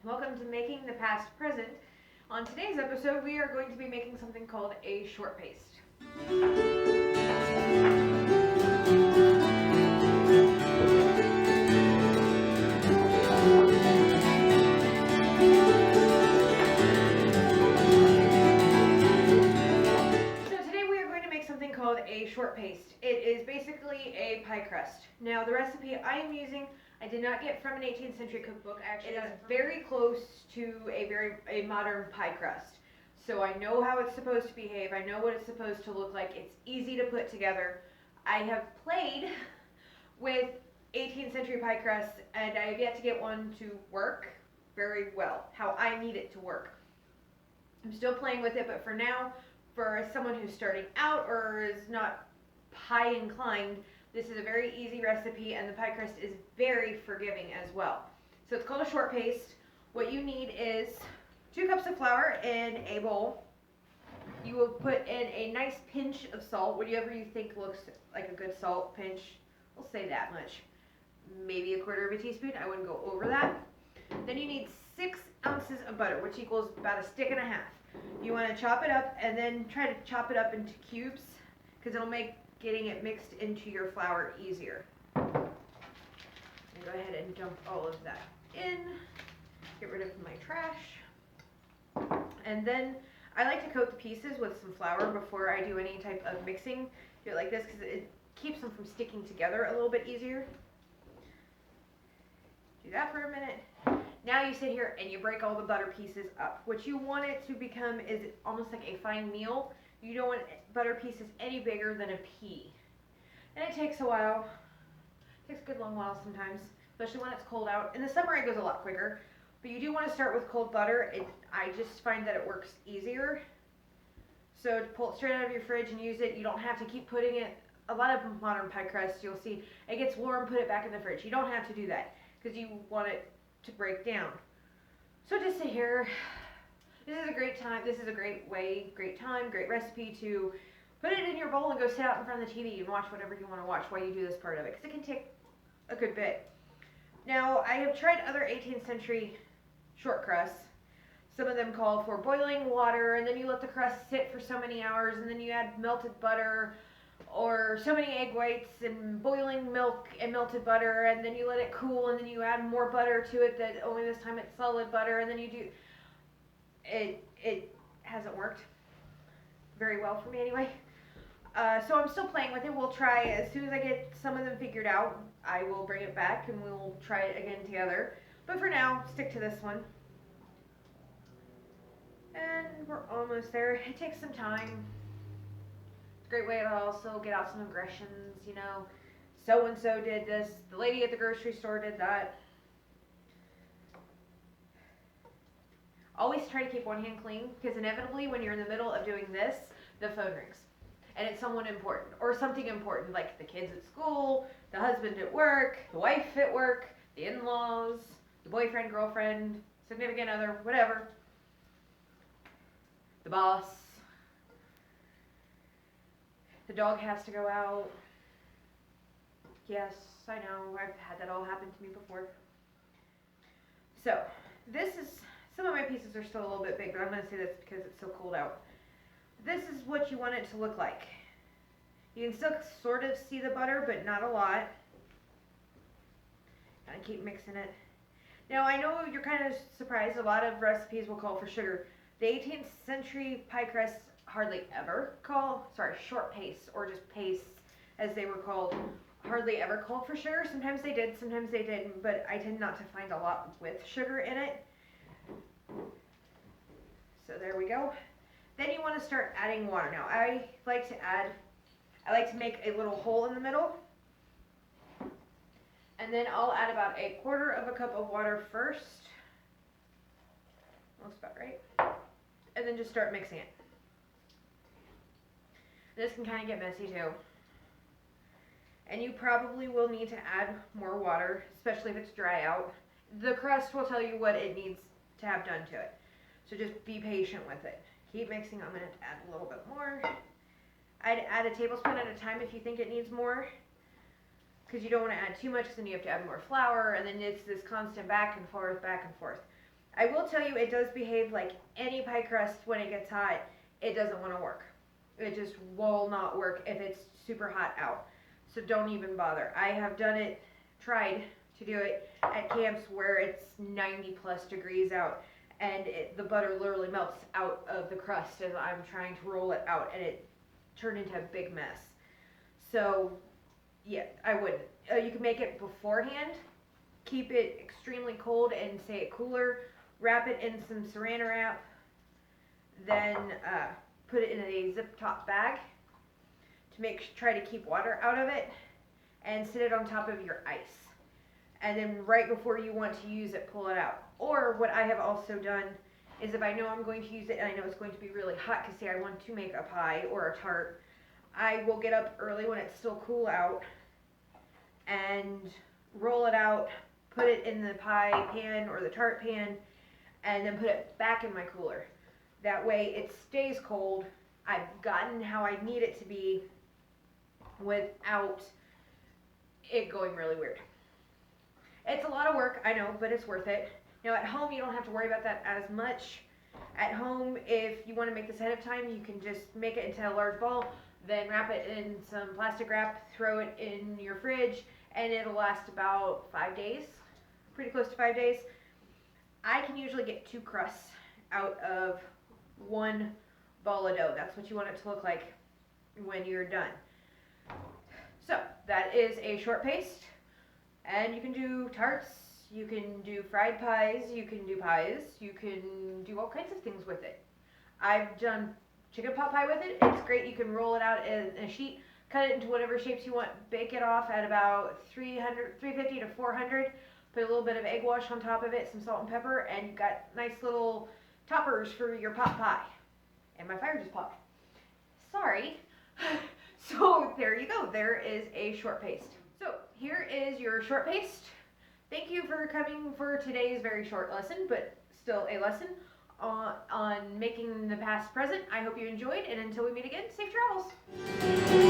Welcome to Making the Past Present. On today's episode, we are going to be making something called a short paste. So today we are going to make something called a short paste. It is basically a pie crust. Now the recipe I am using, I did not get from an 18th century cookbook. Actually, it is very close to a modern pie crust. So I know how it's supposed to behave. I know what it's supposed to look like. It's easy to put together. I have played with 18th century pie crusts and I have yet to get one to work very well, how I need it to work. I'm still playing with it, but for now, for someone who's starting out or is not pie inclined, this is a very easy recipe, and the pie crust is very forgiving as well. So it's called a short paste. What you need is 2 cups of flour in a bowl. You will put in a nice pinch of salt, whatever you think looks like a good salt pinch. We'll say that much. Maybe 1/4 teaspoon. I wouldn't go over that. Then you need 6 ounces of butter, which equals about 1.5 sticks. You want to chop it up and then try to chop it up into cubes because it'll make getting it mixed into your flour easier. And go ahead and dump all of that in. Get rid of my trash. And then I like to coat the pieces with some flour before I do any type of mixing. Do it like this because it keeps them from sticking together a little bit easier. Do that for a minute. Now you sit here and you break all the butter pieces up. What you want it to become is almost like a fine meal. You don't want butter pieces any bigger than a pea. And it takes a while. It takes a good long while sometimes, especially when it's cold out. In the summer it goes a lot quicker, but you do want to start with cold butter. I just find that it works easier. So to pull it straight out of your fridge and use it, you don't have to keep putting it. A lot of modern pie crusts, you'll see it gets warm, put it back in the fridge. You don't have to do that because you want it to break down. So just sit here. This is a great time. This is a great recipe to put it in your bowl and go sit out in front of the TV and watch whatever you want to watch while you do this part of it, because it can take a good bit. Now, I have tried other 18th century short crusts. Some of them call for boiling water, and then you let the crust sit for so many hours, and then you add melted butter, or so many egg whites and boiling milk and melted butter, and then you let it cool, and then you add more butter to it, that only this time it's solid butter, and then you do it hasn't worked very well for me anyway. So I'm still playing with it. We'll try, as soon as I get some of them figured out, I will bring it back and we'll try it again together. But for now, stick to this one. And we're almost there. It takes some time. Great way to also get out some aggressions, you know. So and so did this. The lady at the grocery store did that. Always try to keep one hand clean, because inevitably when you're in the middle of doing this, the phone rings. And it's someone important or something important, like the kids at school, the husband at work, the wife at work, the in-laws, the boyfriend, girlfriend, significant other, whatever. The boss. The dog has to go out. Yes, I know. I've had that all happen to me before. So, some of my pieces are still a little bit big, but I'm going to say that's because it's so cold out. This is what you want it to look like. You can still sort of see the butter, but not a lot. Gotta keep mixing it. Now, I know you're kind of surprised. A lot of recipes will call for sugar. The 18th century pie crusts hardly ever short pastes, or just pastes as they were called, hardly ever called for sugar. Sometimes they did, sometimes they didn't, but I tend not to find a lot with sugar in it. So there we go. Then you want to start adding water. Now I like to make a little hole in the middle, and then I'll add about 1/4 cup of water first. Looks about right. And then just start mixing it. This can kind of get messy too. And you probably will need to add more water, especially if it's dry out. The crust will tell you what it needs to have done to it. So just be patient with it. Keep mixing. I'm going to add a little bit more. I'd add a tablespoon at a time if you think it needs more, because you don't want to add too much, because then you have to add more flour, and then it's this constant back and forth, back and forth. I will tell you, it does behave like any pie crust when it gets hot. It doesn't want to work. It just will not work if it's super hot out. So don't even bother. I have tried to do it at camps where it's 90 plus degrees out, and the butter literally melts out of the crust as I'm trying to roll it out, and it turned into a big mess. So yeah, I wouldn't. You can make it beforehand, keep it extremely cold and say it cooler, wrap it in some saran wrap, then put it in a zip top bag to try to keep water out of it, and sit it on top of your ice. And then right before you want to use it, pull it out. Or what I have also done is if I know I'm going to use it and I know it's going to be really hot, because say I want to make a pie or a tart, I will get up early when it's still cool out and roll it out, put it in the pie pan or the tart pan, and then put it back in my cooler. That way it stays cold. I've gotten how I need it to be without it going really weird. It's a lot of work, I know, but it's worth it. Now at home, you don't have to worry about that as much. At home, if you want to make this ahead of time, you can just make it into a large ball, then wrap it in some plastic wrap, throw it in your fridge, and it'll last about 5 days, pretty close to 5 days. I can usually get 2 crusts out of 1 ball of dough. That's what you want it to look like when you're done. So that is a short paste, and you can do tarts, you can do fried pies, you can do pies, you can do all kinds of things with it. I've done chicken pot pie with it. It's great. You can roll it out in a sheet, cut it into whatever shapes you want, bake it off at about 350 to 400, put a little bit of egg wash on top of it, some salt and pepper, and you've got nice little toppers for your pot pie. And my fire just popped. Sorry. So there you go. There is a short paste. So here is your short paste. Thank you for coming for today's very short lesson, but still a lesson on making the past present. I hope you enjoyed, and until we meet again, safe travels.